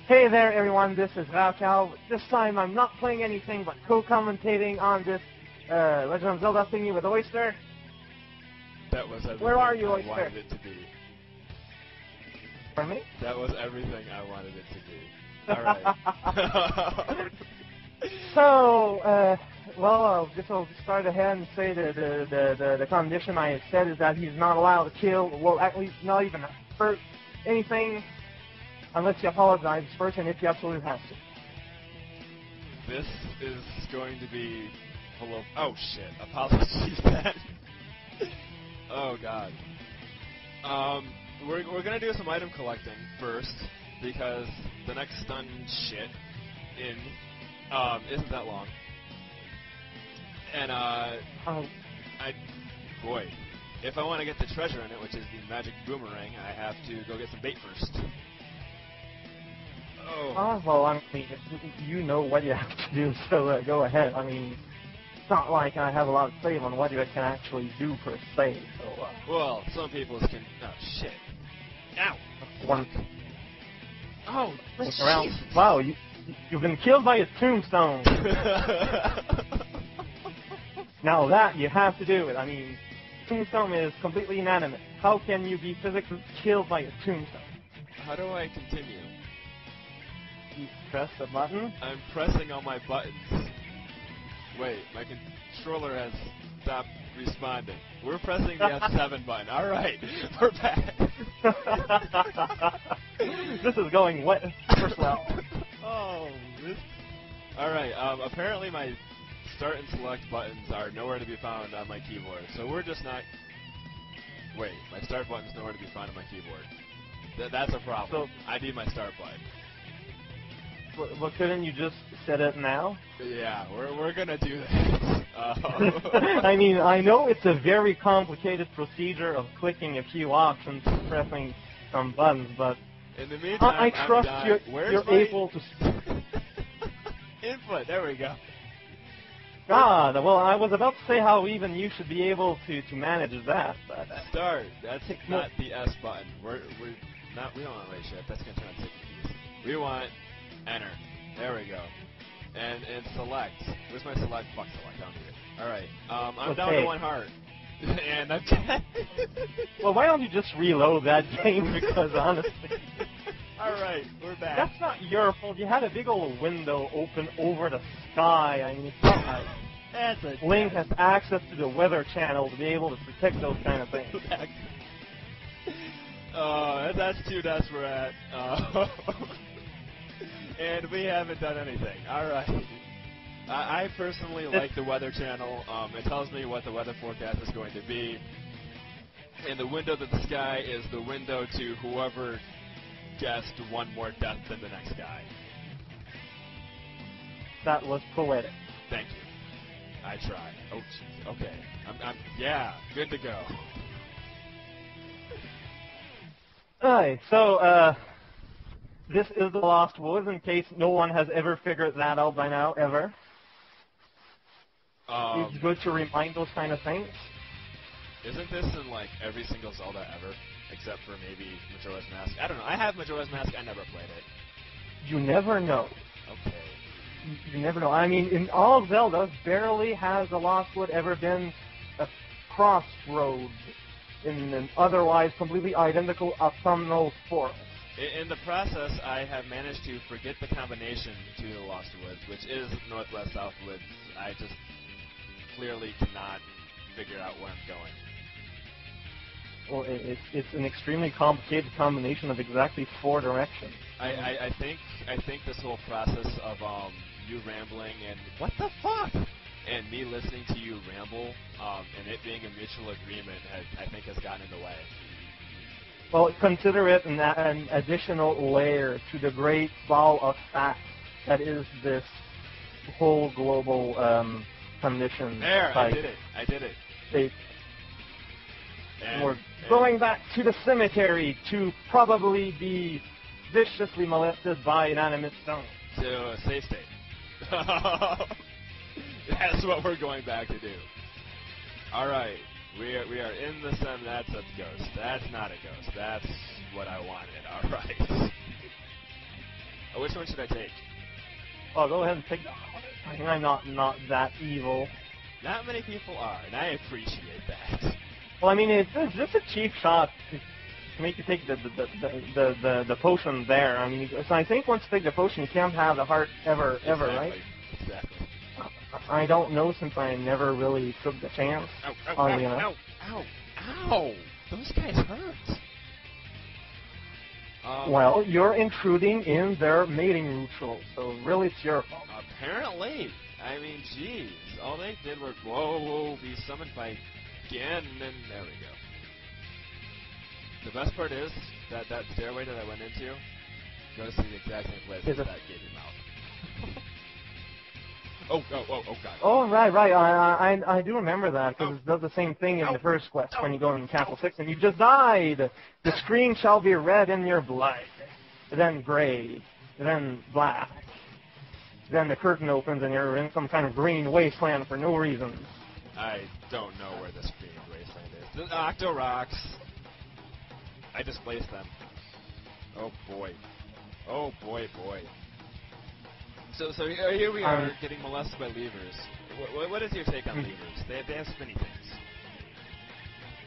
Hey there, everyone. This is Raocow. This time I'm not playing anything but co-commentating on this Legend of Zelda thingy with Oyster. That was everything Where are you, I Oyster? wanted it to be. Pardon me? That was everything I wanted it to be. Alright. So, well, I'll just start ahead and say the condition I said is that he's not allowed to kill, well, at least not even hurt anything unless you apologize first and if you absolutely have to. This is going to be full of... Oh, shit. Apologies, Ben. Oh, God. We're going to do some item collecting first, because the next stun shit isn't that long. And, boy, if I want to get the treasure in it, which is the magic boomerang, I have to go get some bait first. Oh. Well, I mean, you know what you have to do, so go ahead. I mean, it's not like I have a lot of say on what you can actually do per se, so... Well, some people can... Oh, shit. Ow! One... Oh, around. Wow, you've been killed by a tombstone. Now that, you have to do it. I mean, tombstone is completely inanimate. How can you be physically killed by a tombstone? How do I continue? You press the button. I'm pressing on my buttons. Wait, my controller has stopped responding. We're pressing the F7 button. Alright, we're back. This is going super slow. Oh, this... Alright, apparently my start and select buttons are nowhere to be found on my keyboard, so we're just not... Wait, my start button's nowhere to be found on my keyboard. That's a problem. So, I need my start button. Well, couldn't you just set it now? Yeah, we're gonna do that. I mean, I know it's a very complicated procedure of clicking a few options and pressing some buttons, but in the meantime, I trust you're able to... Input, there we go. God, well, I was about to say how even you should be able to manage that, but... Start, that's not the S button. We don't want to wait shit, that's gonna turn on taking keys. We want enter. There we go. And select. Where's my select? Fuck select. Down here. Alright. I'm down to 1 heart. And I'm dead. Well, why don't you just reload that game? Because honestly... Alright, we're back. That's not your fault. You had a big old window open over the sky. I mean, it's not like... That's a Link has access to the weather channel to be able to protect those kind of things. That's 2 deaths we're at. And we haven't done anything. Alright. I personally like the Weather Channel. It tells me what the weather forecast is going to be. And the window to the sky is the window to whoever guessed 1 more death than the next guy. That was poetic. Thank you. I tried. Oh, jeez. Okay. Yeah, good to go. Alright, so, this is the Lost Woods, in case no one has ever figured that out by now, ever. It's good to remind those kind of things. Isn't this in, like, every single Zelda ever? Except for maybe Majora's Mask? I don't know. I have Majora's Mask. I never played it. You never know. Okay. You never know. I mean, in all Zeldas, barely has the Lost Wood ever been a crossroads in an otherwise completely identical autumnal forest. In the process, I have managed to forget the combination to the Lost Woods, which is northwest-south woods. I just clearly cannot figure out where I'm going. Well, it's an extremely complicated combination of exactly 4 directions. I think this whole process of you rambling and what the fuck, and me listening to you ramble, and it being a mutual agreement, has gotten in the way. Well, consider it an additional layer to the great ball of fat that is this whole global condition. There, I did it. We're going back to the cemetery to probably be viciously molested by inanimate stones. To a safe state. That's what we're going back to do. Alright. We are in the sun. That's a ghost. That's not a ghost. That's what I wanted. All right. which one should I take? Oh, go ahead and take that. I think I'm not that evil. Not many people are, and I appreciate that. Well, I mean, it's just a cheap shot to make you take the potion there. I mean, so I think once you take the potion, you can't have the heart ever, right? Exactly. I don't know since I never really took the chance. Ow, ow, ow, ow, ow, ow! Those guys hurt. Well, you're intruding in their mating ritual, so really it's your fault. Apparently. I mean, jeez. All they did was, whoa, be summoned by again, and there we go. The best part is that stairway that I went into goes to the exact same place as that gave me mouth. Oh, God. Oh, right. I do remember that, because it does the same thing in the first quest when you go in Castle 6, and you just died. The screen shall be red in your blood, then gray, then black. Then the curtain opens and you're in some kind of green wasteland for no reason. I don't know where this green wasteland is. The Octorocks. I displaced them. Oh boy. Oh boy. So here we are getting molested by levers. What is your take on levers? They have spinny things.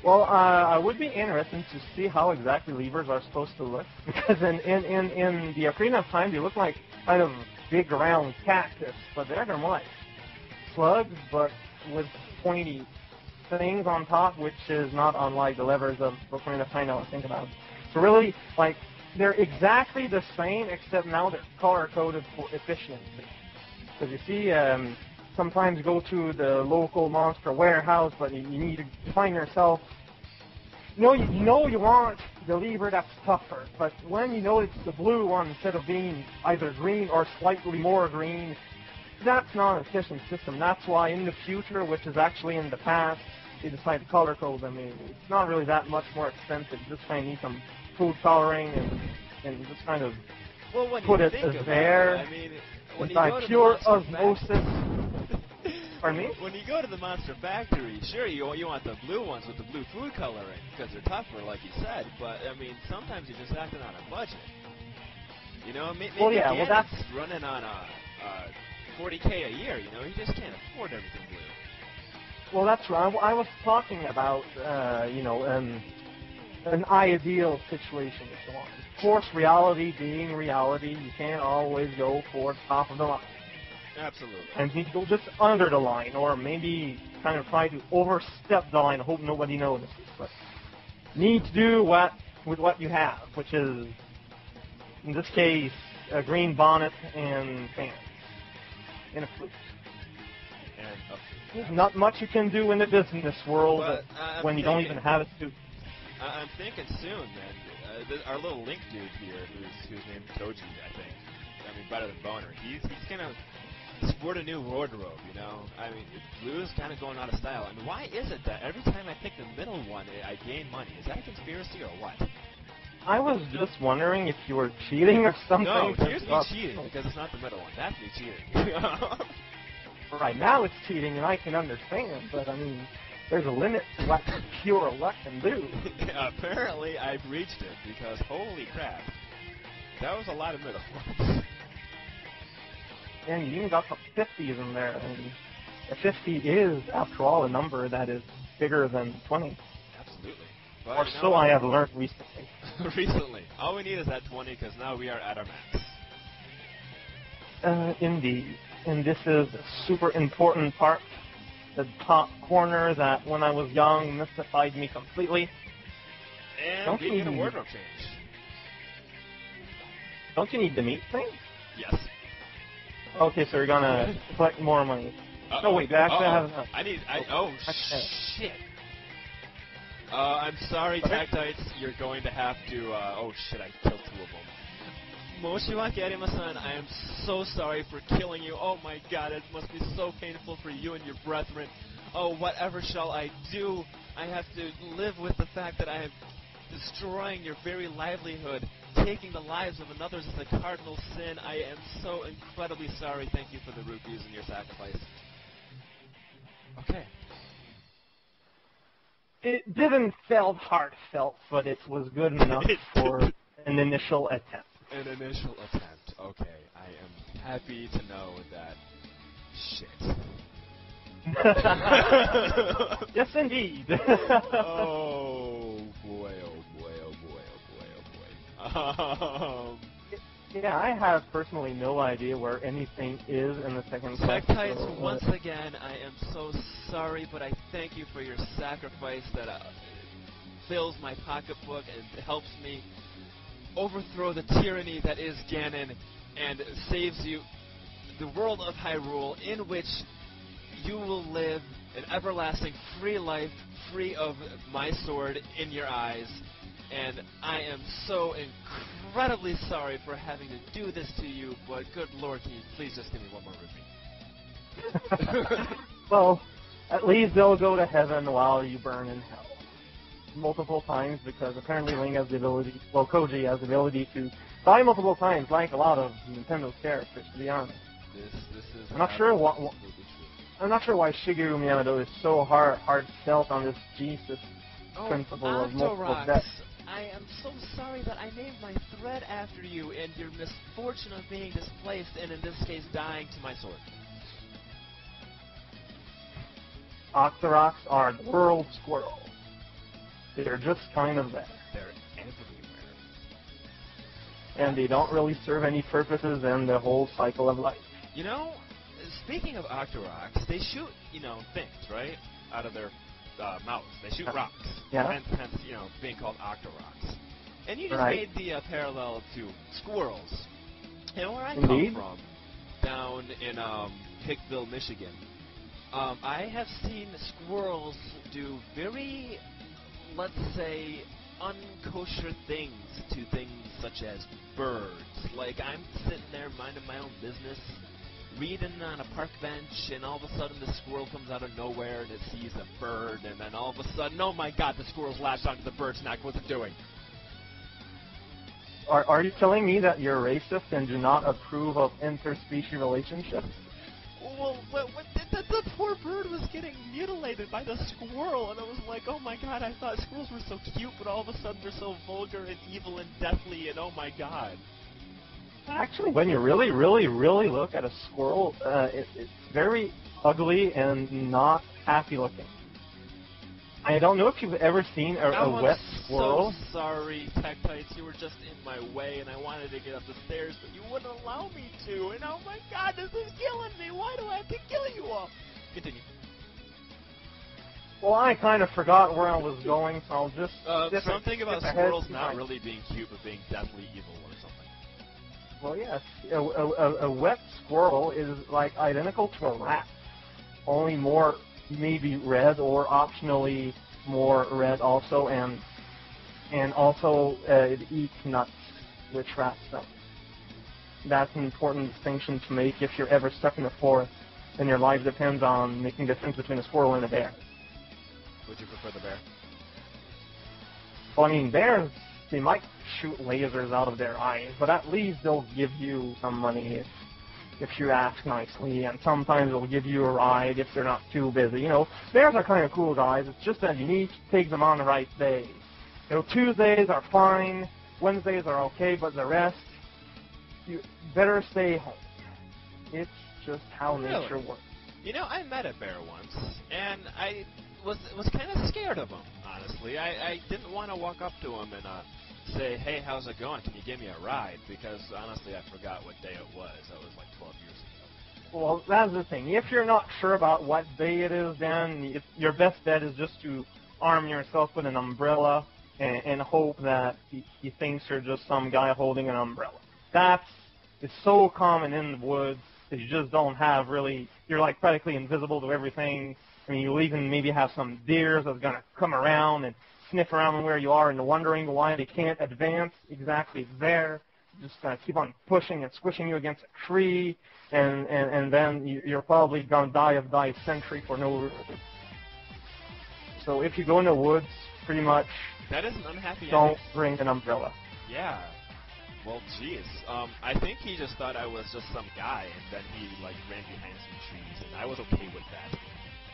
Well, I would be interested to see how exactly levers are supposed to look, because in the Ocarina of Time they look like kind of big round cactus, but they're more like slugs, but with pointy things on top, which is not unlike the levers of Ocarina of Time. I think about. So really, like, they're exactly the same, except now they're color-coded for efficiency. Because you see, sometimes you go to the local monster warehouse, but you need to find yourself. You know you want the lever that's tougher, but when you know it's the blue one instead of being either green or slightly more green, that's not an efficient system. That's why in the future, which is actually in the past, they decided to color code them. It's not really that much more expensive. You just kind of need some food coloring and just kind of put it there. I mean, by pure osmosis. Pardon me? When you go to the Monster Factory, sure, you want the blue ones with the blue food coloring, because they're tougher, like you said, but, I mean, sometimes you're just acting on a budget. You know, maybe that's running on $40K a year, you know, he just can't afford everything blue. Well, that's right. I was talking about, an ideal situation, if you want. Of course, reality being reality, you can't always go for top of the line. Absolutely. And you need to go just under the line, or maybe kind of try to overstep the line and hope nobody notices. But you need to do with what you have, which is, in this case, a green bonnet and fans. And a flute. There's not much you can do in the business world when you don't even have a suit. I'm thinking soon, man. Our little Link dude here, who's named Toji, I think. I mean, better than Boner. He's gonna sport a new wardrobe, you know? I mean, blue's kind of going out of style. I mean, why is it that every time I pick the middle one, I gain money? Is that a conspiracy or what? I was just wondering if you were cheating or something. No, here's me cheating, because it's not the middle one. That's me cheating. Right now it's cheating, and I can understand, but I mean, there's a limit to what pure luck can do. Apparently, I've reached it, because holy crap, that was a lot of middle ones. And you even got some 50s in there, and a 50 is, after all, a number that is bigger than 20. Absolutely. But or so I have learned recently. Recently. All we need is that 20, because now we are at our max. Indeed. And this is a super important part, the top corner that, when I was young, mystified me completely. And we need a wardrobe change. Don't you need the meat thing? Yes. Okay, so you're gonna collect more money. No, wait, actually I have enough. Shit. I'm sorry, Tactites, you're going to have to, oh shit, I killed 2 of them. Moshiwaki Arima-san, I am so sorry for killing you. Oh my god, it must be so painful for you and your brethren. Oh, whatever shall I do? I have to live with the fact that I am destroying your very livelihood. Taking the lives of others is a cardinal sin. I am so incredibly sorry. Thank you for the rupees and your sacrifice. Okay. It didn't feel heartfelt, but it was good enough for an initial attempt. An initial attempt. Okay, I am happy to know that. Shit. Yes, indeed. Oh boy! Oh boy! Oh boy! Oh boy! Oh boy! Yeah, I have personally no idea where anything is in the second quest. Tektites, once again, I am so sorry, but I thank you for your sacrifice that fills my pocketbook and helps me overthrow the tyranny that is Ganon and saves you the world of Hyrule, in which you will live an everlasting free life, free of my sword in your eyes. And I am so incredibly sorry for having to do this to you, but good lord, can you please just give me one more rupee? Well, at least they'll go to heaven while you burn in hell. Multiple times, because apparently Link has the ability, well, Koji has the ability to die multiple times, like a lot of Nintendo's characters, to be honest. This is I'm not sure why Shigeru Miyamoto is so hard-set on this Jesus principle of multiple deaths. I am so sorry that I named my thread after you and your misfortune of being displaced and, in this case, dying to my sword. Octoroks are the world squirrel. They're just kind of there. They're everywhere. And they don't really serve any purposes in the whole cycle of life. You know, speaking of Octoroks, they shoot, things, right? Out of their mouths. They shoot rocks. Yeah. Hence, being called Octoroks. And you just Right. made the parallel to squirrels. And where I Indeed. come from, down in Hickville, Michigan, I have seen squirrels do very, let's say, unkosher things to things such as birds. Like, I'm sitting there minding my own business, reading on a park bench, and all of a sudden the squirrel comes out of nowhere and it sees a bird, and then all of a sudden, oh my god, the squirrel's latched onto the bird's neck. What's it doing? Are you telling me that you're racist and do not approve of interspecies relationships? Well, the poor bird was getting mutilated by the squirrel, and I was like, oh my god, I thought squirrels were so cute, but all of a sudden they're so vulgar and evil and deathly, and oh my god. Actually, when you really, really, really look at a squirrel, it's very ugly and not happy looking. I don't know if you've ever seen a wet squirrel. I'm so sorry, Tektites. You were just in my way, and I wanted to get up the stairs, but you wouldn't allow me to. And oh my god, this is killing me. Why do I have to kill you all? Continue. Well, I kind of forgot where I was going, so I'll just... something about squirrels not really being cute, but being deathly evil or something. Well, yes. A wet squirrel is like identical to a rat, only more maybe red or optionally more red also, and also it eats nuts, which rats don't. That's an important distinction to make if you're ever stuck in the forest and your life depends on making the difference between a squirrel and a bear. Would you prefer the bear? Well, I mean, bears, they might shoot lasers out of their eyes, but at least they'll give you some money if you ask nicely, and sometimes they'll give you a ride if they're not too busy. You know, bears are kind of cool guys. It's just that you need to take them on the right days. You know, Tuesdays are fine, Wednesdays are okay, but the rest, you better stay home. It's just how nature works. You know, I met a bear once, and I was kind of scared of him, honestly. I didn't want to walk up to him and say, hey, how's it going? Can you give me a ride? Because, honestly, I forgot what day it was. That was like 12 years ago. Well, that's the thing. If you're not sure about what day it is, then your best bet is just to arm yourself with an umbrella and hope that he thinks you're just some guy holding an umbrella. It's so common in the woods that you just don't have really, you're like practically invisible to everything. I mean, you'll even maybe have some deers that's going to come around and sniff around where you are and wondering why they can't advance exactly there. Just keep on pushing and squishing you against a tree, and then you're probably going to die of dysentery for no reason. So if you go in the woods, pretty much that is an unhappy don't ending. bring an umbrella. Yeah. Well, jeez. I think he just thought I was just some guy, and then he like ran behind some trees, and I was okay with that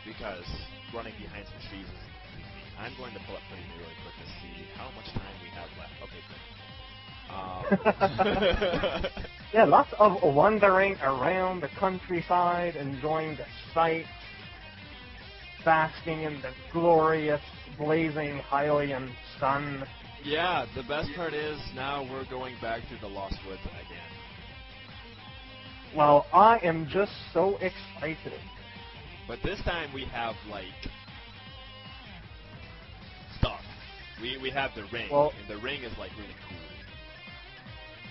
because running behind some trees isn't creepy. I'm going to pull up pretty really quick to see how much time we have left. Okay, good. Yeah, lots of wandering around the countryside, enjoying the sights, basking in the glorious, blazing Hylian sun. Yeah, the best part is now we're going back to the Lost Woods again. Well, I am just so excited. But this time we have, like, stuff. We have the ring, and the ring is, like, really cool.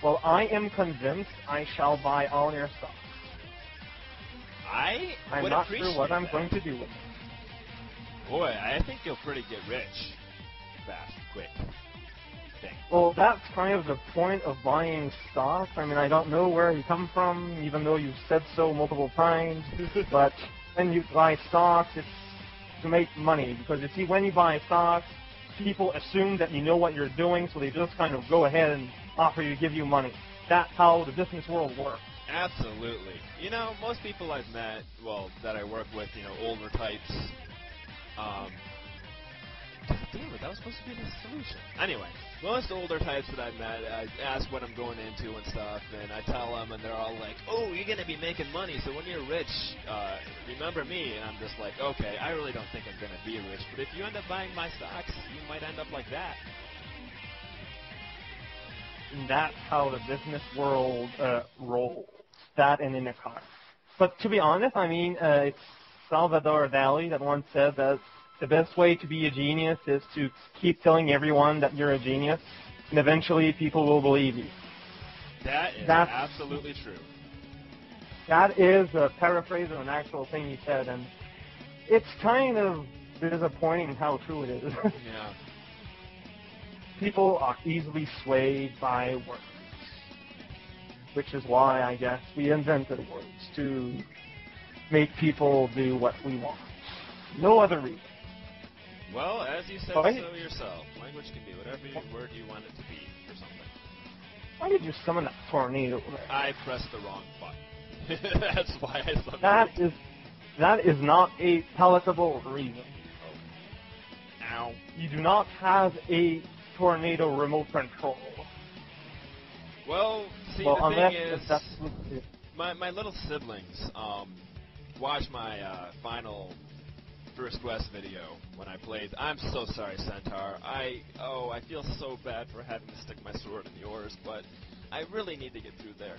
Well, I am convinced I shall buy all your stuff. I'm would not appreciate sure what I'm that. going to do with it. Boy, I think you'll pretty get rich. Fast, quick. Thing. Well, that's kind of the point of buying stocks. I mean, I don't know where you come from, even though you've said so multiple times. But when you buy stocks, it's to make money. Because, you see, when you buy stocks, people assume that you know what you're doing, so they just kind of go ahead and offer you, give you money. That's how the business world works. Absolutely. You know, most people I've met, well, that I work with, you know, older types, damn it, that was supposed to be the solution. Anyway, most older types that I've met, I ask what I'm going into and stuff, and I tell them, and they're all like, oh, you're going to be making money, so when you're rich, remember me. And I'm just like, okay, I really don't think I'm going to be rich, but if you end up buying my stocks, you might end up like that. And that's how the business world rolls. That and in a car. But to be honest, I mean, it's Salvador Dali that once said that the best way to be a genius is to keep telling everyone that you're a genius, and eventually people will believe you. That's absolutely true. That is a paraphrase of an actual thing he said, and it's kind of disappointing how true it is. Yeah. People are easily swayed by words, which is why I guess we invented words, to make people do what we want. No other reason. Well, as you said so yourself, language can be whatever word you want it to be for something. Why did you summon that tornado? I pressed the wrong button. That's why I summoned it. That is not a palatable reason. Oh. Ow. You do not have a tornado remote control. Well, see, the thing is, my little siblings watched my final First Quest video when I played. I'm so sorry, Centaur. I feel so bad for having to stick my sword in the oars, but I really need to get through there.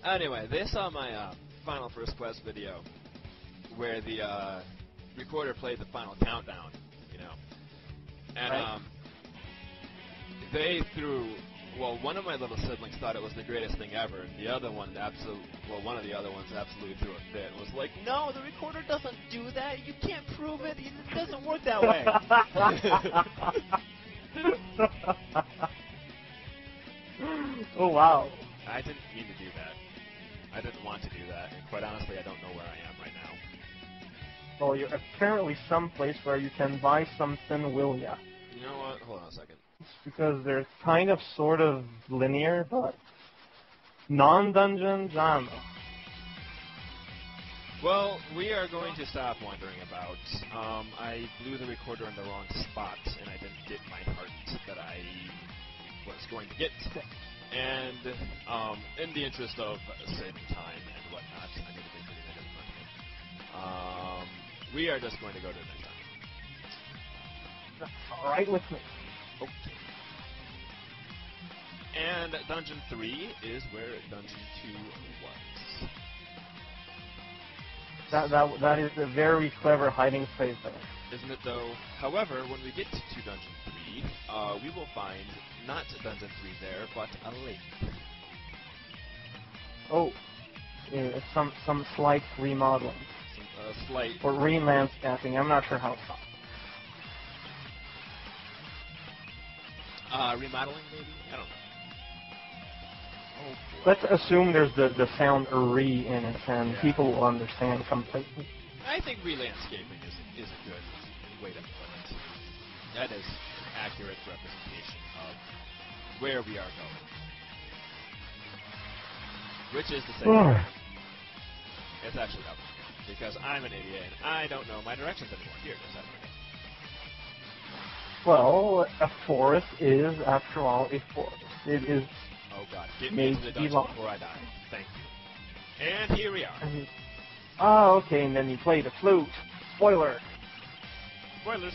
Anyway, they saw my final First Quest video where the recorder played the final countdown, you know. And right. They threw, well, one of my little siblings thought it was the greatest thing ever, and the other one one of the other ones absolutely threw a fit and was like, no, the recorder doesn't do that. You can't prove it. It doesn't work that way. Oh, wow. I didn't mean to do that. I didn't want to do that, and quite honestly, I don't know where I am right now. Well, you're apparently someplace where you can buy something, will ya? You know what? Hold on a second. Because they're kind of sort of linear, but non-dungeons, I don't know. Well, we are going to stop wondering about. I blew the recorder in the wrong spot, and I didn't get my heart that I was going to get. And in the interest of saving time and whatnot, I need to be putting that in front of me. We are just going to go to the next time. That's all right with me. Okay. And Dungeon 3 is where Dungeon 2 was. That is a very clever hiding place there. Isn't it, though? However, when we get to Dungeon 3, we will find not Dungeon 3 there, but a lake. Oh, yeah, some slight remodeling. Slight. Or re-landscaping, I'm not sure how it's called. Remodeling, maybe? I don't know. Oh, let's assume there's the sound re in it, and people will understand completely. I think re-landscaping is a good way to put it. That is an accurate representation of where we are going. Which is to say, it's actually up. Because I'm an idiot, and I don't know my directions anymore. Here, just have a Well, a forest is, after all, a forest. It is Oh god, get me made into the to be dungeon locked. before I die. Thank you. And here we are. Oh, okay, and then you play the flute. Spoiler. Spoilers.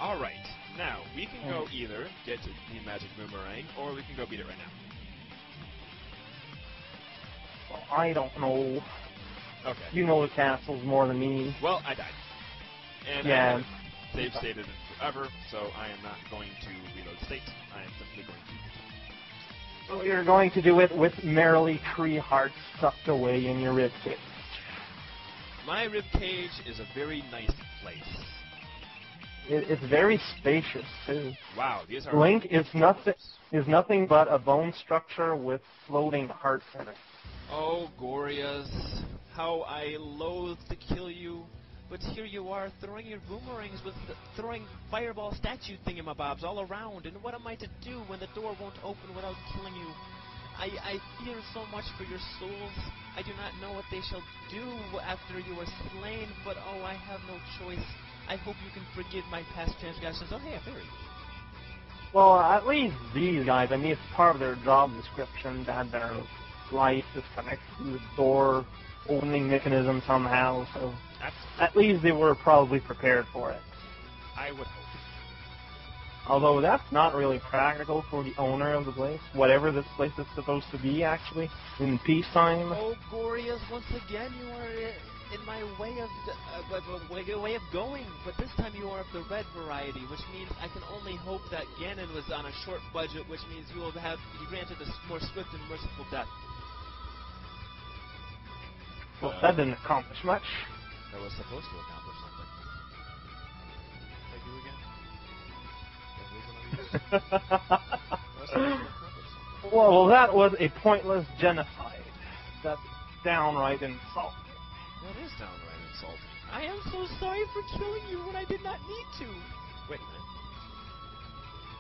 Alright, now, we can go either get the magic boomerang, or we can go beat it right now. Well, I don't know. Okay. You know the castles more than me. Well, I died. And I Yeah. haven't save stated it forever, so I am not going to reload state. I am simply going to... So you're going to do it with merrily tree hearts tucked away in your ribcage. My ribcage is a very nice place. It's very spacious, too. Wow, these are... Link is nothing but a bone structure with floating hearts in it. Oh, Gorias, how I loathe to kill you, but here you are throwing your boomerangs with throwing fireball statue thingamabobs all around, and what am I to do when the door won't open without killing you? I fear so much for your souls. I do not know what they shall do after you are slain, but oh, I have no choice. I hope you can forgive my past transgressions. Oh, hey, a fairy. Well, at least these guys, I mean, it's part of their job description that their life is connected to the door opening mechanism somehow, so at least they were probably prepared for it. I would hope. Although that's not really practical for the owner of the place, whatever this place is supposed to be, actually, in peacetime. Oh, Gorias, once again you are in my way of going, but this time you are of the red variety, which means I can only hope that Ganon was on a short budget, which means you will have granted a more swift and merciful death. Well, that didn't accomplish much. That was supposed to accomplish something. Like you again? Well, that was a pointless genocide. That's downright insulting. That is downright insulting. I am so sorry for killing you when I did not need to. Wait a minute.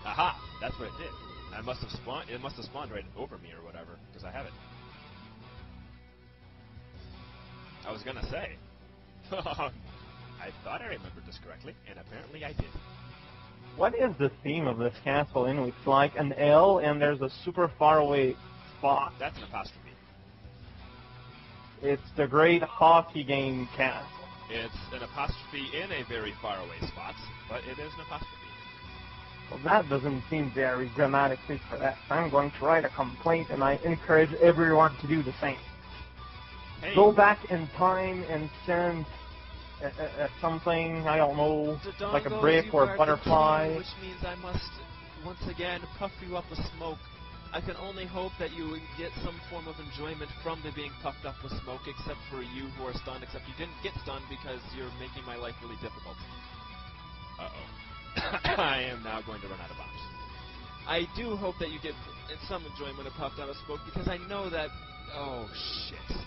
Aha! That's what it did. I must have spawned. It must have spawned right over me or whatever, because I have it. I was gonna say. I thought I remembered this correctly, and apparently I did. What is the theme of this castle anyway? It's like an L and there's a super far away spot. That's an apostrophe. It's the great hockey game castle. It's an apostrophe in a very far away spot, but it is an apostrophe. Well, that doesn't seem very grammatically correct. I'm going to write a complaint, and I encourage everyone to do the same. Hey. Go back in time and send something, I don't know, like a brick or a butterfly. Which means I must, once again, puff you up with smoke. I can only hope that you get some form of enjoyment from the being puffed up with smoke, except for you who are stunned, except you didn't get stunned because you're making my life really difficult. Uh-oh. I am now going to run out of bombs. I do hope that you get some enjoyment of puffed out of smoke, because I know that... Oh, shit.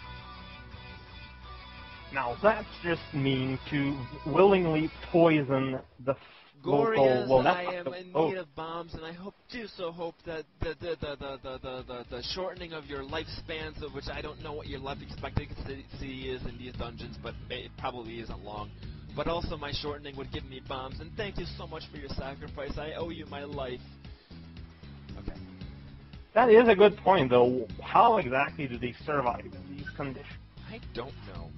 Now, that's just mean to willingly poison the Gorias, local... Well, I am in need of bombs, and I hope that the shortening of your lifespans, of which I don't know what your life expectancy is in these dungeons, but it probably isn't long. But also my shortening would give me bombs, and thank you so much for your sacrifice. I owe you my life. Okay. That is a good point, though. How exactly do they survive in these conditions? I don't know.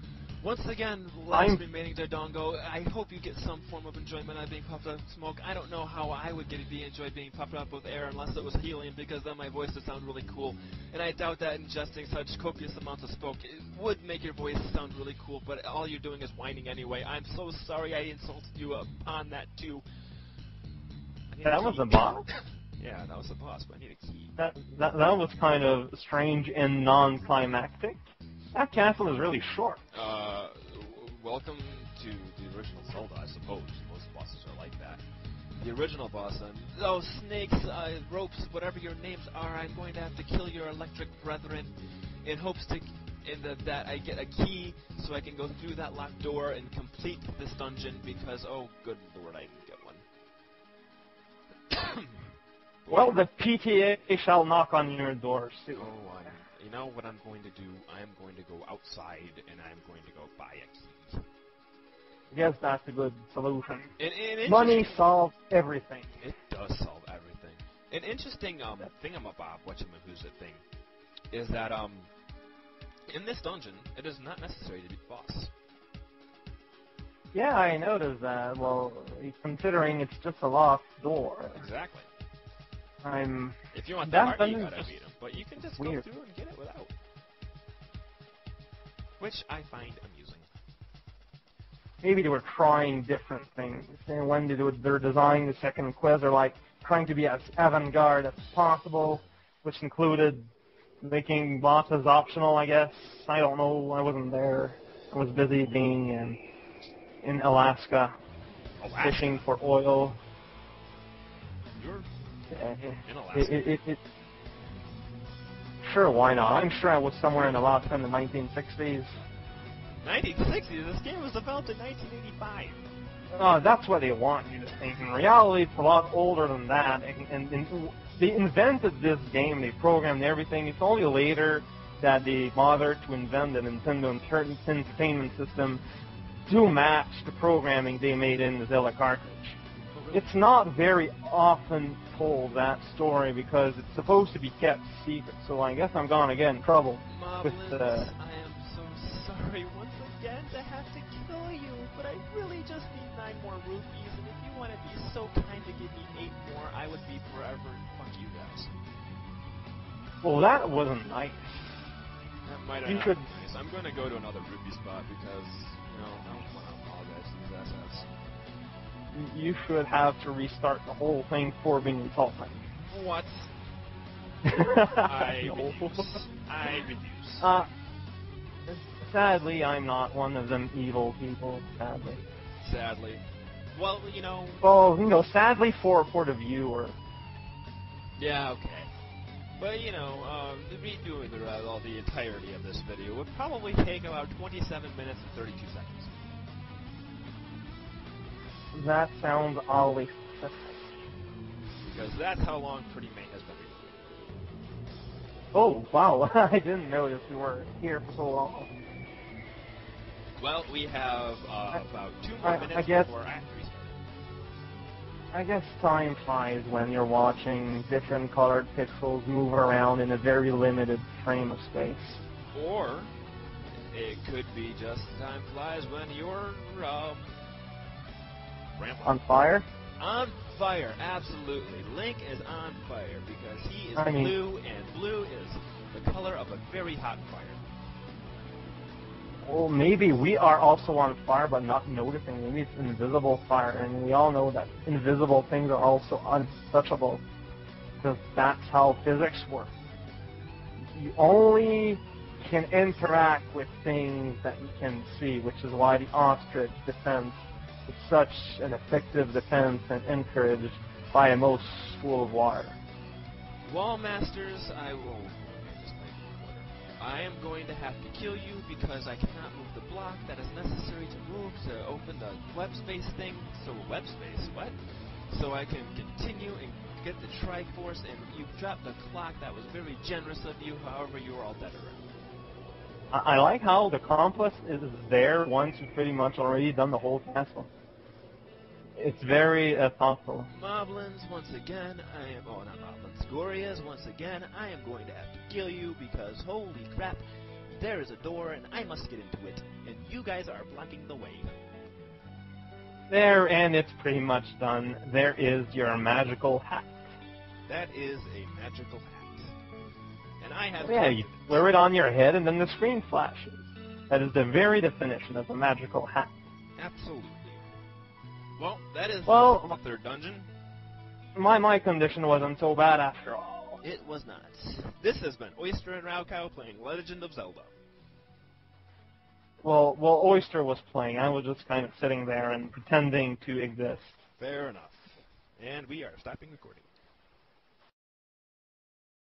Once again, last remaining Dodongo, I hope you get some form of enjoyment out of being puffed up with smoke. I don't know how I would enjoy being puffed up with air unless it was helium, because then my voice would sound really cool. And I doubt that ingesting such copious amounts of smoke would make your voice sound really cool, but all you're doing is whining anyway. I'm so sorry I insulted you upon that, too. That was a boss? Yeah, that was the boss, but I need a key. That was kind of strange and non-climactic. That castle is really short. Welcome to the original Zelda, I suppose. Most bosses are like that. The original boss, those snakes, ropes, whatever your names are, I'm going to have to kill your electric brethren in hopes that I get a key so I can go through that locked door and complete this dungeon, because, oh, good lord, I didn't get one. Well, the PTA shall knock on your door soon. Oh, you know what I'm going to do? I'm going to go outside, and I'm going to go buy a key. I guess that's a good solution. And Money solves everything. It does solve everything. An interesting thingamabob, whatchamacallit thing, is that in this dungeon, it is not necessary to beat the boss. Yeah, I noticed that. Well, considering it's just a locked door. Exactly. If you want that hard, you gotta beat him. But you can just go through and get it without. Which I find amusing. Maybe they were trying different things. And when they're designing the second quest, they're like trying to be as avant-garde as possible, which included making bosses optional, I guess. I don't know. I wasn't there. I was busy being in Alaska, fishing for oil. You're in Alaska? Sure, why not? I'm sure I was somewhere in Alaska in the 1960s. 1960s? This game was developed in 1985. Oh, that's what they want you to think. In reality, it's a lot older than that. And they invented this game. They programmed everything. It's only later that they bothered to invent the Nintendo Entertainment System to match the programming they made in the Zelda cartridge. It's not very often told, that story, because it's supposed to be kept secret. So I guess I'm gonna get in trouble with I am so sorry once again to have to kill you, but I really just need 9 more rupees, and if you want to be so kind to give me 8 more, I would be forever. Fuck you guys. Well, that wasn't nice. That might have been nice. I'm going to go to another rupee spot because, I don't want to apologize to these assets. You should have to restart the whole thing for being insulting. What? I refuse. Sadly, I'm not one of them evil people, sadly. Sadly. Well, Well, sadly for the viewer. Yeah, okay. But, redoing the entirety of this video would probably take about 27 minutes and 32 seconds. That sounds always specific. Because that's how long Pretty Mate has been recording. Oh, wow. I didn't notice we were here for so long. Well, we have about 2 more minutes before Act 3 starts. I guess time flies when you're watching different colored pixels move around in a very limited frame of space. Or it could be just time flies when you're rambling. On fire? On fire, absolutely. Link is on fire because he is blue, and blue is the color of a very hot fire. Well, maybe we are also on fire, but not noticing. Maybe it's invisible fire, and we all know that invisible things are also untouchable, because that's how physics work. You only can interact with things that you can see, which is why the ostrich defense is such an effective defense and encouraged by a most full of water. Wall Masters, I am going to have to kill you because I cannot move the block that is necessary to move to open the web space thing. So web space, what? So I can continue and get the Triforce, and you dropped the clock. That was very generous of you. However, you are all dead already. I like how the compass is there once you've pretty much already done the whole castle. It's very thoughtful. Moblins, once again, not Moblins, Gorias, once again, I am going to have to kill you because, holy crap, there is a door and I must get into it, and you guys are blocking the way. There, and it's pretty much done. There is your magical hat. That is a magical hat. And I have... Yeah, you wear it on your head and then the screen flashes. That is the very definition of a magical hat. Absolutely. Well, that is the third dungeon. My condition wasn't so bad after all. It was not. This has been Oyster and Raocow playing Legend of Zelda. Well, Oyster was playing. I was just kind of sitting there and pretending to exist. Fair enough. And we are stopping recording.